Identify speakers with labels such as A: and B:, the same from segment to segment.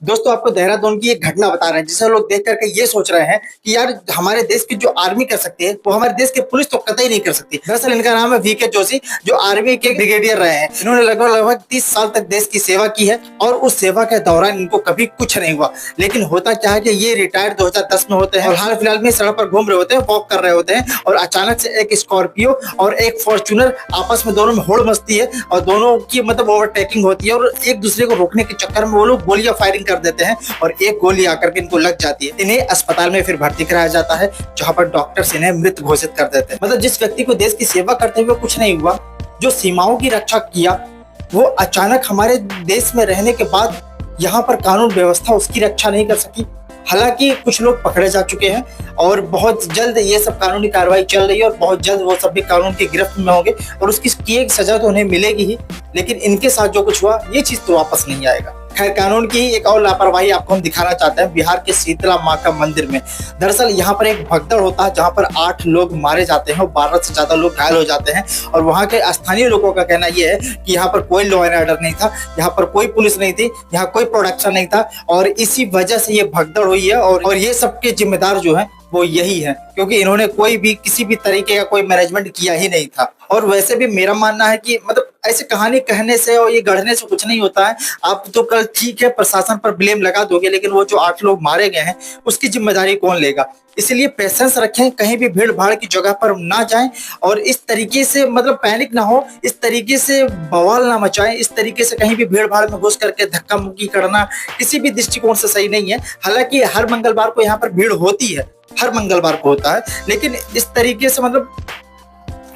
A: दोस्तों आपको देहरादून की एक घटना बता रहे हैं जिसे लोग देख करके ये सोच रहे हैं कि यार हमारे देश की जो आर्मी कर सकती है वो हमारे देश की पुलिस तो कतई नहीं कर सकती। दरअसल इनका नाम है वीके जोशी, जो आर्मी के ब्रिगेडियर रहे हैं। इन्होंने लगभग 30 साल तक देश की सेवा की है और उस सेवा के दौरान इनको कभी कुछ नहीं हुआ। लेकिन होता क्या है कि ये रिटायर्ड 2010 में होते हैं और हाल फिलहाल में सड़क पर घूम रहे होते हैं, वॉक कर रहे होते हैं और अचानक से एक स्कॉर्पियो और एक फॉर्च्यूनर आपस में दोनों में होड़ मचती है और दोनों की मतलब ओवरटेकिंग होती है और एक दूसरे को रोकने के चक्कर में वो लोग गोलियां फायरिंग कर देते हैं और एक गोली आकर के इनको लग जाती है। इन्हें अस्पताल में फिर भर्ती कराया जाता है जहां पर डॉक्टर्स इन्हें मृत घोषित कर देते हैं। मतलब जिस व्यक्ति को देश की सेवा करते हुए कुछ नहीं हुआ, जो सीमाओं की रक्षा किया, वो अचानक हमारे देश में रहने के बाद यहाँ पर कानून व्यवस्था उसकी रक्षा नहीं कर सकी। हालांकि कुछ लोग पकड़े जा चुके हैं और बहुत जल्द ये सब कानूनी कार्रवाई चल रही है और बहुत जल्द वो सब भी कानून की गिरफ्त में होंगे और उसकी की एक सजा तो उन्हें मिलेगी ही। लेकिन इनके साथ जो कुछ हुआ ये चीज तो वापस नहीं आएगा। खैर, कानून की एक और लापरवाही आपको हम दिखाना चाहते हैं बिहार के शीतला माँ का मंदिर में। दरअसल यहाँ पर एक भगदड़ होता है जहाँ पर 8 लोग मारे जाते हैं और 12 से ज्यादा लोग घायल हो जाते हैं और वहाँ के स्थानीय लोगों का कहना यह है कि यहाँ पर कोई लॉ एंड ऑर्डर नहीं था, यहाँ पर कोई पुलिस नहीं थी, यहाँ कोई प्रोडक्शन नहीं था और इसी वजह से ये भगदड़ हुई है। और ये सबके जिम्मेदार जो है वो यही है, क्योंकि इन्होंने कोई भी किसी भी तरीके का कोई मैनेजमेंट किया ही नहीं था। और वैसे भी मेरा मानना है कि मतलब ऐसे कहानी कहने से और ये गढ़ने से कुछ नहीं होता है। आप तो कल ठीक है प्रशासन पर ब्लेम लगा दोगे, लेकिन वो जो 8 लोग मारे गए हैं उसकी जिम्मेदारी कौन लेगा? इसलिए पेशेंस रखें, कहीं भी भीड़ भाड़ की जगह पर ना जाएं और इस तरीके से मतलब पैनिक ना हो, इस तरीके से बवाल ना मचाएं, इस तरीके से कहीं भी भीड़ भाड़ में घुस करके धक्का मुक्की करना किसी भी दृष्टिकोण से सही नहीं है। हालांकि हर मंगलवार को यहाँ पर भीड़ होती है, हर मंगलवार को होता है, लेकिन इस तरीके से मतलब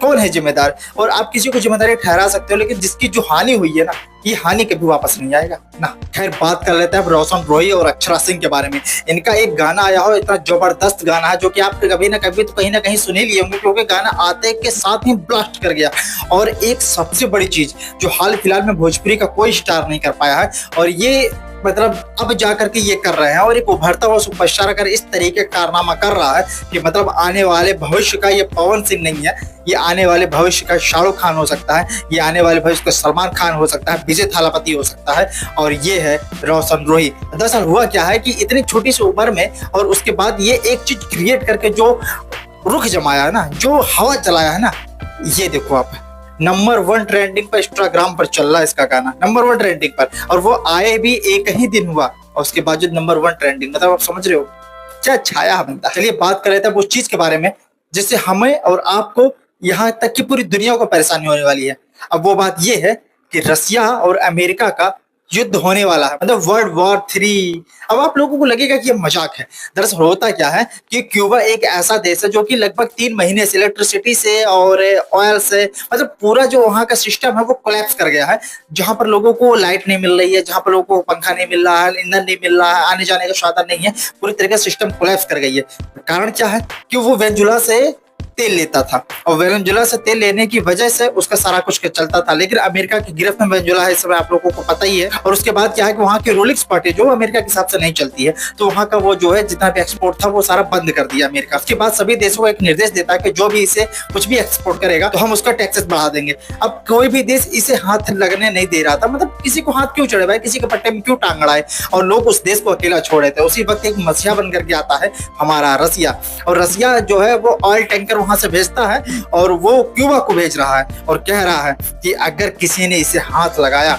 A: कौन है जिम्मेदार? और आप किसी को जिम्मेदारी ठहरा सकते हो, लेकिन जिसकी जो हानि हुई है ना, ये हानि कभी वापस नहीं आएगा ना। खैर, बात कर लेते हैं रोशन रोही और अक्षरा सिंह के बारे में। इनका एक गाना आया हो, इतना जबरदस्त गाना है जो कि आप कभी ना कभी तो कहीं ना कहीं सुन ही लिए होंगे, क्योंकि गाना आते के साथ ही ब्लास्ट कर गया। और एक सबसे बड़ी चीज जो हाल फिलहाल में भोजपुरी का कोई स्टार नहीं कर पाया है और ये मतलब अब जाकर के ये कर रहे हैं। और एक उभरता हुआ सुपरस्टार अगर इस तरीके का कारनामा कर रहा है कि मतलब आने वाले भविष्य का ये पवन सिंह नहीं है, ये आने वाले भविष्य का शाहरुख खान हो सकता है, ये आने वाले भविष्य का सलमान खान हो सकता है, विजय थालापति हो सकता है और ये है रोशन रोही। दरअसल हुआ क्या है कि इतनी छोटी सी उम्र में और उसके बाद ये एक चीज क्रिएट करके जो रुख जमाया है ना, जो हवा चलाया है ना, ये देखो आप नंबर 1 ट्रेंडिंग पर इंस्टाग्राम पर चल रहा है इसका गाना, नंबर 1 ट्रेंडिंग पर। और वो आए भी एक ही दिन हुआ और उसके बावजूद नंबर 1 ट्रेंडिंग। मतलब आप समझ रहे हो क्या छाया बनता। चलिए बात कर लेते हैं उस चीज के बारे में जिससे हमें और आपको यहाँ तक कि पूरी दुनिया को परेशानी होने वाली है। अब वो बात ये है कि रसिया और अमेरिका का युद्ध होने वाला है, मतलब वर्ल्ड वॉर 3। अब आप लोगों को लगेगा कि ये मजाक है। दरअसल होता क्या है कि क्यूबा एक ऐसा देश है जो कि लगभग 3 महीने से इलेक्ट्रिसिटी से और ऑयल से मतलब पूरा जो वहाँ का सिस्टम है वो कोलैप्स कर गया है। जहाँ पर लोगों को लाइट नहीं मिल रही है, जहाँ पर लोगों को पंखा नहीं मिल रहा है, ईंधन नहीं मिल रहा है, आने जाने का साधन नहीं है, पूरी तरीके से सिस्टम कोलैप्स कर गई है। कारण क्या है कि वो वेनेजुएला से तेल लेता था और वेनेजुएला से तेल लेने की वजह से उसका सारा कुछ चलता था। लेकिन अमेरिका की गिरफ्त में वेनेजुएला है, इस समय आप लोगों को पता ही है। और उसके बाद क्या है कि वहाँ की रूलिंग पार्टी जो अमेरिका के हिसाब से नहीं चलती है, तो वहाँ का वो जो है जितना भी एक्सपोर्ट था वो सारा बंद कर दिया अमेरिका। उसके बाद सभी देशों को एक निर्देश देता है कि जो भी इसे कुछ भी एक्सपोर्ट करेगा तो हम उसका टैक्सेस बढ़ा देंगे। अब कोई भी देश इसे हाथ लगने नहीं दे रहा था। मतलब किसी को हाथ क्यों चढ़े भाई, किसी के पट्टे में क्यों टांग अड़ाए, और लोग उस देश को अकेला छोड़े थे। उसी वक्त एक मसीहा बन करके आता है हमारा रसिया, और रसिया जो है वो ऑयल टैंकर वहां से भेजता है और वो क्यूबा को भेज रहा है और कह रहा है कि अगर किसी ने इसे हाथ लगाया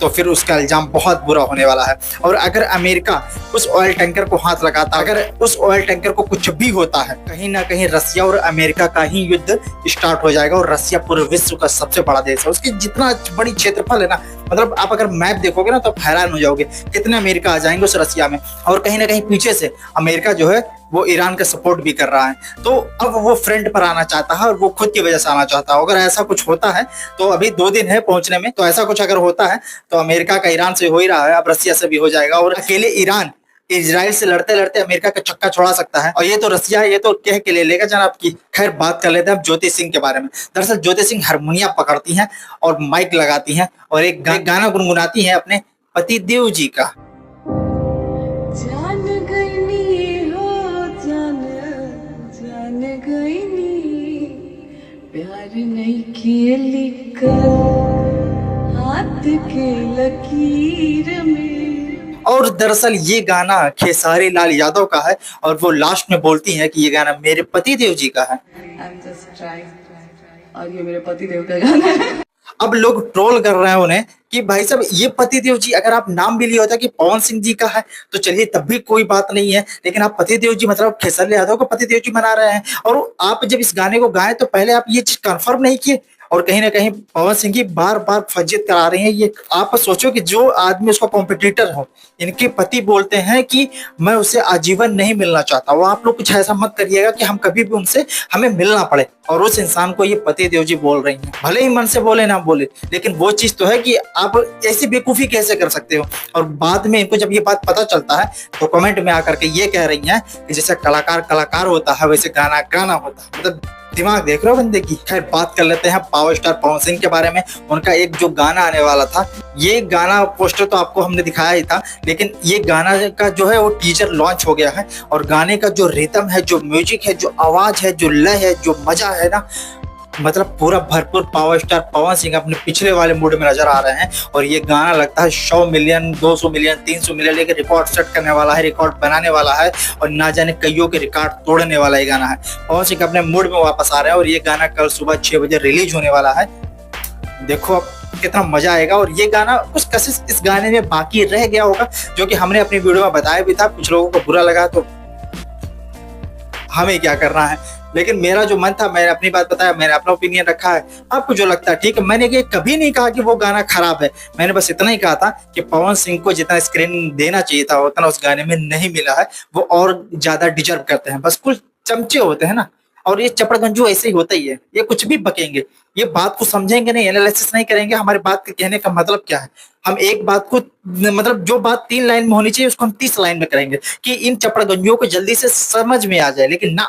A: तो फिर उसका इल्जाम बहुत बुरा होने वाला है। और अगर अमेरिका उस ऑयल टैंकर को हाथ लगाता, अगर उस ऑयल टैंकर को कुछ भी होता है, कहीं ना कहीं रसिया और अमेरिका का ही युद्ध स्टार्ट हो जाएगा। और रसिया पूरे विश्व का सबसे बड़ा देश है, उसकी जितना बड़ी क्षेत्रफल है ना, मतलब आप अगर मैप देखोगे ना तो आप हैरान हो जाओगे कितने अमेरिका आ जाएंगे उस रसिया में। और कहीं ना कहीं पीछे से अमेरिका जो है वो ईरान का सपोर्ट भी कर रहा है। तो अब वो फ्रंट पर आना चाहता है और वो खुद की वजह से आना चाहता है। अगर ऐसा कुछ होता है तो अभी 2 दिन है पहुंचने में, तो ऐसा कुछ अगर होता है तो अमेरिका का ईरान से हो ही रहा है, अब रसिया से भी हो जाएगा। और अकेले ईरान इजराइल से लड़ते लड़ते अमेरिका का चक्का छोड़ा सकता है और ये तो रसिया ये तो कह के ले लेगा जनाब की। खैर, बात कर लेते हैं अब ज्योति सिंह के बारे में। दरअसल ज्योति सिंह हारमोनिया पकड़ती हैं और माइक लगाती हैं और एक गाना गुनगुनाती हैं अपने पति देव जी का।
B: जान गई हो जान गई, प्यार नहीं किए लिखल हाथ के लकीर में।
A: और दरअसल ये गाना खेसारी लाल यादव का है और वो लास्ट में बोलती हैं कि ये गाना मेरे पति देव जी का है।
B: I'm just trying और ये मेरे पति देव का गाना है।
A: अब लोग ट्रोल कर रहे हैं उन्हें कि भाई साहब ये पति देव जी, अगर आप नाम भी लिया होता कि पवन सिंह जी का है तो चलिए तब भी कोई बात नहीं है, लेकिन आप पति देव जी मतलब खेसारी यादव को पति देव जी मना रहे हैं। और आप जब इस गाने को गाएं तो पहले आप ये चीज कंफर्म नहीं किए, और कहीं ना कहीं पवन सिंह की बार बार फजीयत करा रही हैं। ये आप सोचो कि जो आदमी उसका कॉम्पिटिटर हो, इनके पति बोलते हैं कि मैं उसे आजीवन नहीं मिलना चाहता, वो आप लोग कुछ ऐसा मत करिएगा कि हम कभी भी उनसे हमें मिलना पड़े, और उस इंसान को ये पति देव जी बोल रही हैं। भले ही मन से बोले ना बोले, लेकिन वो चीज तो है कि आप ऐसी बेवकूफी कैसे कर सकते हो। और बाद में इनको जब ये बात पता चलता है तो कमेंट में आकर के ये कह रही हैं कि जैसे कलाकार कलाकार होता है वैसे गाना गाना होता है। मतलब दिमाग देख रहे हो बंदे की। खैर बात कर लेते हैं पावर स्टार पवन सिंह के बारे में। उनका एक जो गाना आने वाला था, ये गाना पोस्टर तो आपको हमने दिखाया ही था, लेकिन ये गाना का जो है वो टीजर लॉन्च हो गया है। और गाने का जो रिदम है, जो म्यूजिक है, जो आवाज है, जो लय है, जो मजा है ना, मतलब पूरा भरपूर पावर स्टार पवन सिंह अपने पिछले वाले मूड में नजर आ रहे हैं। और ये गाना लगता है 100 मिलियन, 200 मिलियन, 300 मिलियन लेके रिकॉर्ड सेट करने वाला है, रिकॉर्ड बनाने वाला है, और ना जाने कईयों के रिकॉर्ड तोड़ने वाला ये गाना है। पवन सिंह अपने मूड में वापस आ रहे हैं और ये गाना कल सुबह 6 बजे रिलीज होने वाला है। देखो अब कितना मजा आएगा। और ये गाना कुछ कशिश इस गाने में बाकी रह गया होगा, जो कि हमने अपनी वीडियो में बताया भी था। कुछ लोगों को बुरा लगा तो हमें क्या करना है, लेकिन मेरा जो मन था, मैंने अपनी बात बताया, मैंने अपना ओपिनियन रखा है। आपको जो लगता है ठीक है। मैंने ये कभी नहीं कहा कि वो गाना खराब है, मैंने बस इतना ही कहा था कि पवन सिंह को जितना स्क्रीन देना चाहिए था उतना उस गाने में नहीं मिला है। वो और ज्यादा डिजर्व करते हैं। बस कुछ चमचे होते हैं ना, और ये चपड़गंजू ऐसे ही होता ही है। ये कुछ भी बकेंगे, ये बात को समझेंगे नहीं, एनालिसिस नहीं करेंगे हमारी बात के कहने का मतलब क्या है। हम एक बात को मतलब जो बात 3 लाइन में होनी चाहिए उसको हम 30 लाइन में करेंगे कि इन चपड़गंजियों को जल्दी से समझ में आ जाए, लेकिन ना,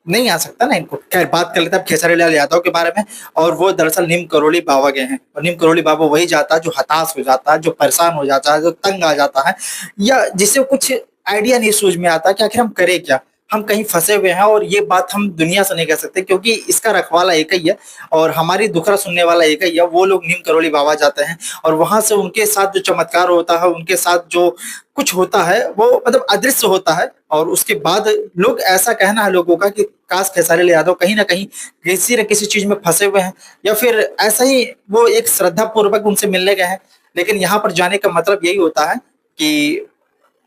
A: नहीं आ सकता ना इनको। खैर बात कर लेते हैं खेसारी लाल यादव के बारे में। और वो दरअसल नीम करोली बाबा गए हैं। और नीम करोली बाबा वही जाता है जो हताश हो जाता है, जो परेशान हो जाता है, जो तंग आ जाता है, या जिसे कुछ आइडिया नहीं सूझ में आता कि आखिर हम करें क्या, हम कहीं फंसे हुए हैं। और ये बात हम दुनिया से नहीं कह सकते क्योंकि इसका रखवाला एक ही है और हमारी दुखड़ा सुनने वाला एक ही है। वो लोग नीम करोली बाबा जाते हैं और वहां से उनके साथ जो चमत्कार होता है, उनके साथ जो कुछ होता है वो मतलब अदृश्य होता है। और उसके बाद लोग, ऐसा कहना है लोगों का कि काश खेसारी लाल यादव कहीं ना कहीं किसी न किसी चीज में फंसे हुए हैं, या फिर ऐसा ही वो एक श्रद्धा पूर्वक उनसे मिलने गए हैं। लेकिन यहाँ पर जाने का मतलब यही होता है कि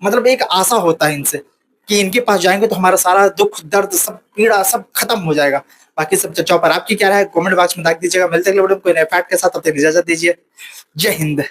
A: मतलब एक आशा होता है इनसे कि इनके पास जाएंगे तो हमारा सारा दुख दर्द सब पीड़ा सब खत्म हो जाएगा। बाकी सब चर्चाओं पर आपकी क्या राय है कमेंट बॉक्स में दाग दीजिएगा। मिलते हैं अगले वीडियो में कोई नए फैक्ट के साथ, तब तक इजाजत दीजिए। जय हिंद।